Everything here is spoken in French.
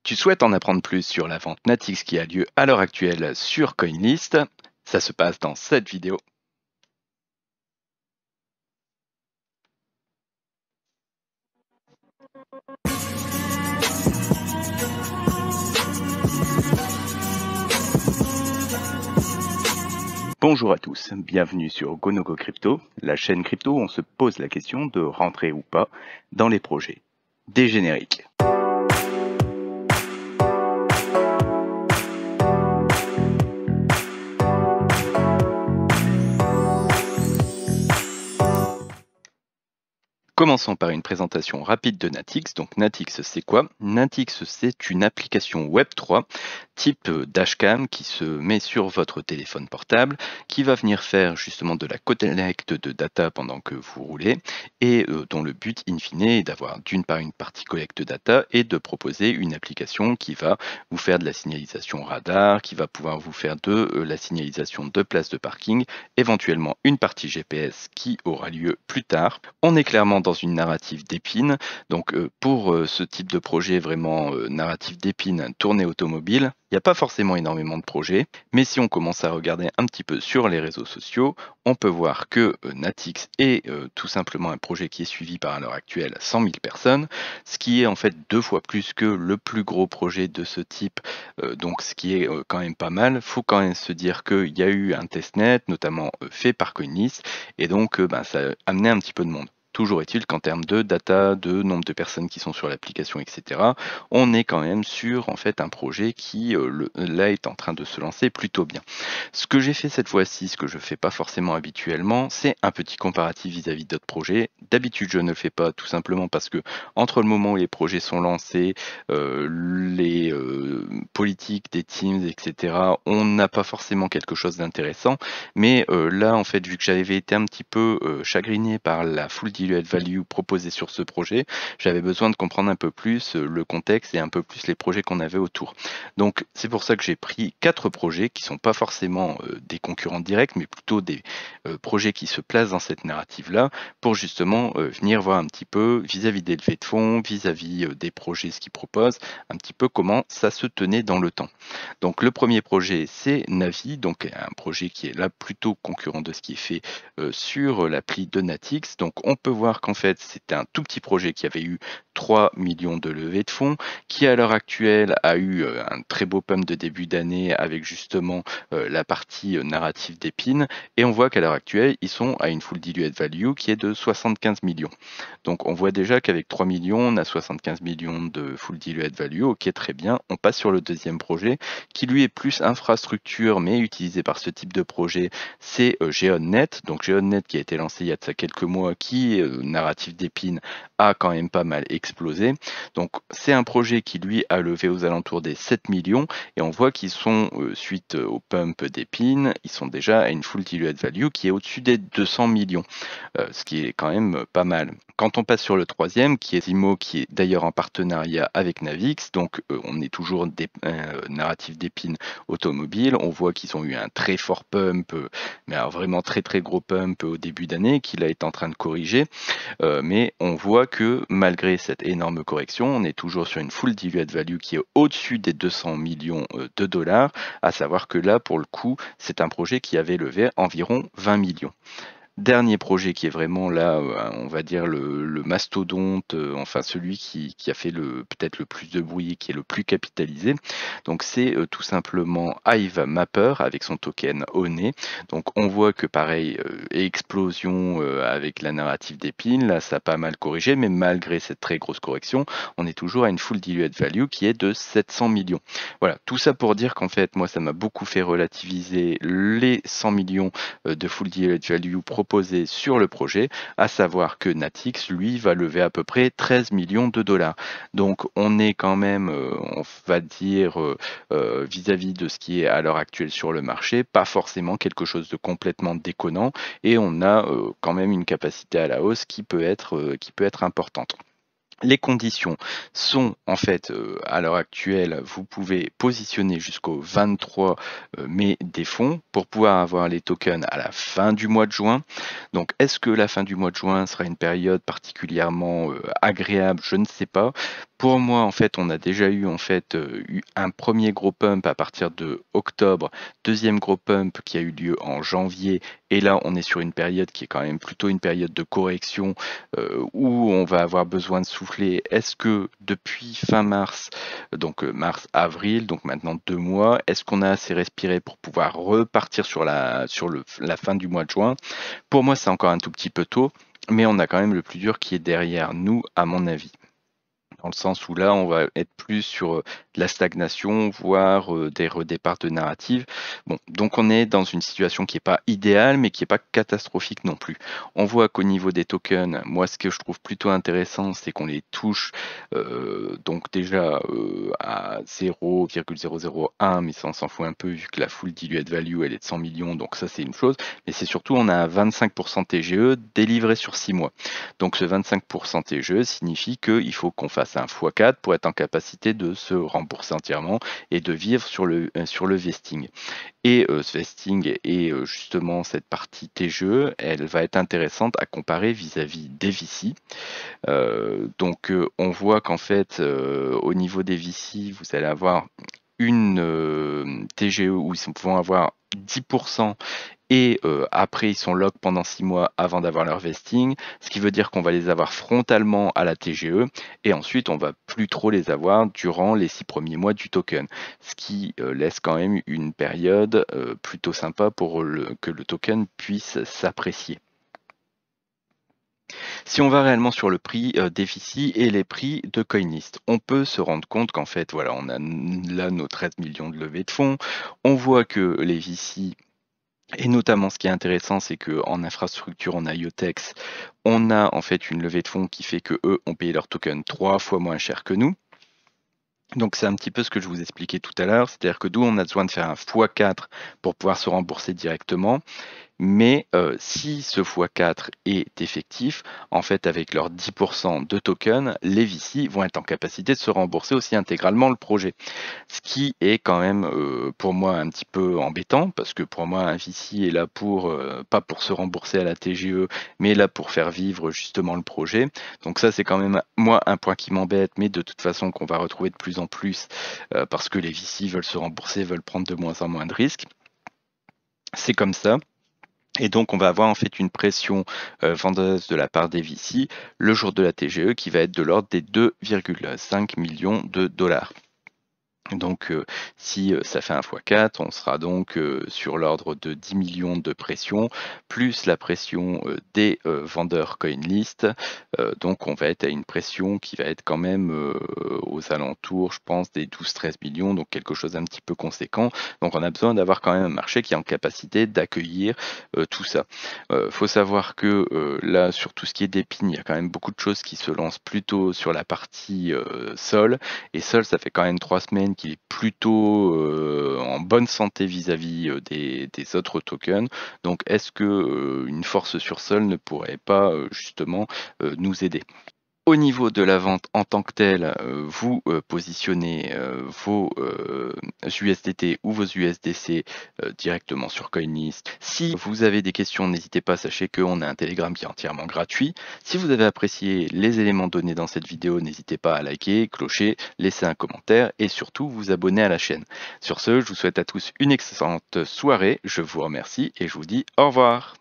Tu souhaites en apprendre plus sur la vente Natix qui a lieu à l'heure actuelle sur CoinList? Ça se passe dans cette vidéo. Bonjour à tous, bienvenue sur GoNoGo Crypto, la chaîne crypto où on se pose la question de rentrer ou pas dans les projets. Des génériques. Commençons par une présentation rapide de Natix. Donc Natix, c'est quoi? Natix, c'est une application Web3 type dashcam qui se met sur votre téléphone portable, qui va venir faire justement de la collecte de data pendant que vous roulez et dont le but in fine est d'avoir d'une part une partie collecte data et de proposer une application qui va vous faire de la signalisation radar, qui va pouvoir vous faire de la signalisation de place de parking, éventuellement une partie GPS qui aura lieu plus tard. On est clairement dans une narrative d'épine. Donc pour ce type de projet vraiment narratif d'épine tourné automobile, il n'y a pas forcément énormément de projets, mais si on commence à regarder un petit peu sur les réseaux sociaux, on peut voir que Natix est tout simplement un projet qui est suivi par à l'heure actuelle 100 000 personnes, ce qui est en fait 2 fois plus que le plus gros projet de ce type, donc ce qui est quand même pas mal. Il faut quand même se dire qu'il y a eu un testnet, notamment fait par Coinlist, et donc ça a amené un petit peu de monde. Toujours est-il qu'en termes de data, de nombre de personnes qui sont sur l'application, etc., on est quand même sur en fait un projet qui là est en train de se lancer plutôt bien. Ce que j'ai fait cette fois-ci, ce que je fais pas forcément habituellement, c'est un petit comparatif vis-à-vis d'autres projets. D'habitude, je ne le fais pas tout simplement parce que entre le moment où les projets sont lancés, les politiques des teams, etc., on n'a pas forcément quelque chose d'intéressant. Mais là, en fait, vu que j'avais été un petit peu chagriné par la full diluted value proposée sur ce projet, j'avais besoin de comprendre un peu plus le contexte et un peu plus les projets qu'on avait autour. Donc c'est pour ça que j'ai pris 4 projets qui sont pas forcément des concurrents directs, mais plutôt des projets qui se placent dans cette narrative-là pour justement venir voir un petit peu vis-à-vis des levées de fonds, vis-à-vis des projets, ce qu'ils proposent, un petit peu comment ça se tenait dans le temps. Donc le premier projet, c'est Navi, donc un projet qui est là plutôt concurrent de ce qui est fait sur l'appli de Natix. Donc on peut voir qu'en fait c'était un tout petit projet qui avait eu 3 millions de levées de fonds, qui à l'heure actuelle a eu un très beau pump de début d'année avec justement la partie narrative d'Épine, et on voit qu'à l'heure actuelle ils sont à une full diluted value qui est de 75 millions. Donc on voit déjà qu'avec 3 millions, on a 75 millions de full diluted value, ok très bien. On passe sur le deuxième projet qui lui est plus infrastructure mais utilisé par ce type de projet, c'est GeoNet. Donc GeoNet qui a été lancé il y a de ça quelques mois, qui narratif d'épine a quand même pas mal explosé. Donc c'est un projet qui lui a levé aux alentours des 7 millions et on voit qu'ils sont suite au pump d'épine, ils sont déjà à une full diluted value qui est au-dessus des 200 millions, ce qui est quand même pas mal. Quand on passe sur le troisième, qui est Zimo, qui est d'ailleurs en partenariat avec Navix, donc on est toujours des narratifs d'épine automobile, on voit qu'ils ont eu un très fort pump, mais alors vraiment très très gros pump au début d'année, qu'il a été en train de corriger, mais on voit que malgré cette énorme correction, on est toujours sur une full diluted value qui est au-dessus des 200 millions de dollars, à savoir que là, pour le coup, c'est un projet qui avait levé environ 20 millions. Dernier projet qui est vraiment là, on va dire le mastodonte, enfin celui qui a fait peut-être le plus de bruit, qui est le plus capitalisé. Donc c'est tout simplement Hive Mapper avec son token ONE. Donc on voit que pareil, explosion avec la narrative d'Épine, là ça a pas mal corrigé, mais malgré cette très grosse correction, on est toujours à une full diluted value qui est de 700 millions. Voilà, tout ça pour dire qu'en fait, moi ça m'a beaucoup fait relativiser les 100 millions de full diluted value proposés sur le projet, à savoir que Natix, lui, va lever à peu près 13 millions de dollars. Donc on est quand même, on va dire, vis-à-vis de ce qui est à l'heure actuelle sur le marché, pas forcément quelque chose de complètement déconnant, et on a quand même une capacité à la hausse qui peut être importante. Les conditions sont en fait, à l'heure actuelle, vous pouvez positionner jusqu'au 23 mai des fonds pour pouvoir avoir les tokens à la fin du mois de juin. Donc est-ce que la fin du mois de juin sera une période particulièrement agréable? Je ne sais pas. Pour moi, en fait, on a déjà eu un premier gros pump à partir de octobre, deuxième gros pump qui a eu lieu en janvier, et là on est sur une période qui est quand même plutôt une période de correction où on va avoir besoin de souffler. Est-ce que depuis fin mars, donc mars-avril, donc maintenant 2 mois, est-ce qu'on a assez respiré pour pouvoir repartir sur la fin du mois de juin? Pour moi, c'est encore un tout petit peu tôt, mais on a quand même le plus dur qui est derrière nous, à mon avis. Dans le sens où là, on va être plus sur de la stagnation, voire des redéparts de narrative. Bon, donc on est dans une situation qui n'est pas idéale, mais qui n'est pas catastrophique non plus. On voit qu'au niveau des tokens, moi, ce que je trouve plutôt intéressant, c'est qu'on les touche donc déjà à 0,001, mais ça, on s'en fout un peu, vu que la full diluted value, elle est de 100 millions, donc ça, c'est une chose. Mais c'est surtout, on a un 25% TGE délivré sur 6 mois. Donc ce 25% TGE signifie qu'il faut qu'on fasse un x4 pour être en capacité de se rembourser entièrement et de vivre sur le vesting. Et ce vesting et justement cette partie TGE, elle va être intéressante à comparer vis-à-vis des VC. Donc on voit qu'en fait au niveau des VC, vous allez avoir une TGE où ils vont avoir 10% et après ils sont lock pendant 6 mois avant d'avoir leur vesting, ce qui veut dire qu'on va les avoir frontalement à la TGE et ensuite on va plus trop les avoir durant les 6 premiers mois du token, ce qui laisse quand même une période plutôt sympa pour que le token puisse s'apprécier. Si on va réellement sur le prix des VC et les prix de CoinList, on peut se rendre compte qu'en fait, voilà, on a là nos 13 millions de levées de fonds. On voit que les VC, et notamment ce qui est intéressant, c'est qu'en infrastructure, en IoTex, on a en fait une levée de fonds qui fait que eux ont payé leur token 3 fois moins cher que nous. Donc c'est un petit peu ce que je vous expliquais tout à l'heure, c'est-à-dire que d'où on a besoin de faire un x4 pour pouvoir se rembourser directement. Mais si ce x4 est effectif, en fait avec leurs 10% de tokens, les VC vont être en capacité de se rembourser aussi intégralement le projet. Ce qui est quand même pour moi un petit peu embêtant, parce que pour moi un VC est là pour, pas pour se rembourser à la TGE, mais là pour faire vivre justement le projet. Donc ça c'est quand même moi un point qui m'embête, mais de toute façon qu'on va retrouver de plus en plus, parce que les VC veulent se rembourser, veulent prendre de moins en moins de risques. C'est comme ça. Et donc, on va avoir en fait une pression vendeuse de la part des VC le jour de la TGE qui va être de l'ordre des 2,5 millions de dollars. Donc si ça fait un x4, on sera donc sur l'ordre de 10 millions de pression, plus la pression des vendeurs CoinList. Donc on va être à une pression qui va être quand même aux alentours, je pense, des 12-13 millions, donc quelque chose d'un petit peu conséquent. Donc on a besoin d'avoir quand même un marché qui est en capacité d'accueillir tout ça. Faut savoir que là, sur tout ce qui est d'épines, il y a quand même beaucoup de choses qui se lancent plutôt sur la partie sol. Et Sol, ça fait quand même 3 semaines qu'il est plutôt en bonne santé vis-à-vis des autres tokens. Donc est-ce que une force sur Sol ne pourrait pas justement nous aider? Au niveau de la vente en tant que telle, vous positionnez vos USDT ou vos USDC directement sur CoinList. Si vous avez des questions, n'hésitez pas, sachez qu'on a un Telegram qui est entièrement gratuit. Si vous avez apprécié les éléments donnés dans cette vidéo, n'hésitez pas à liker, clocher, laisser un commentaire et surtout vous abonner à la chaîne. Sur ce, je vous souhaite à tous une excellente soirée, je vous remercie et je vous dis au revoir.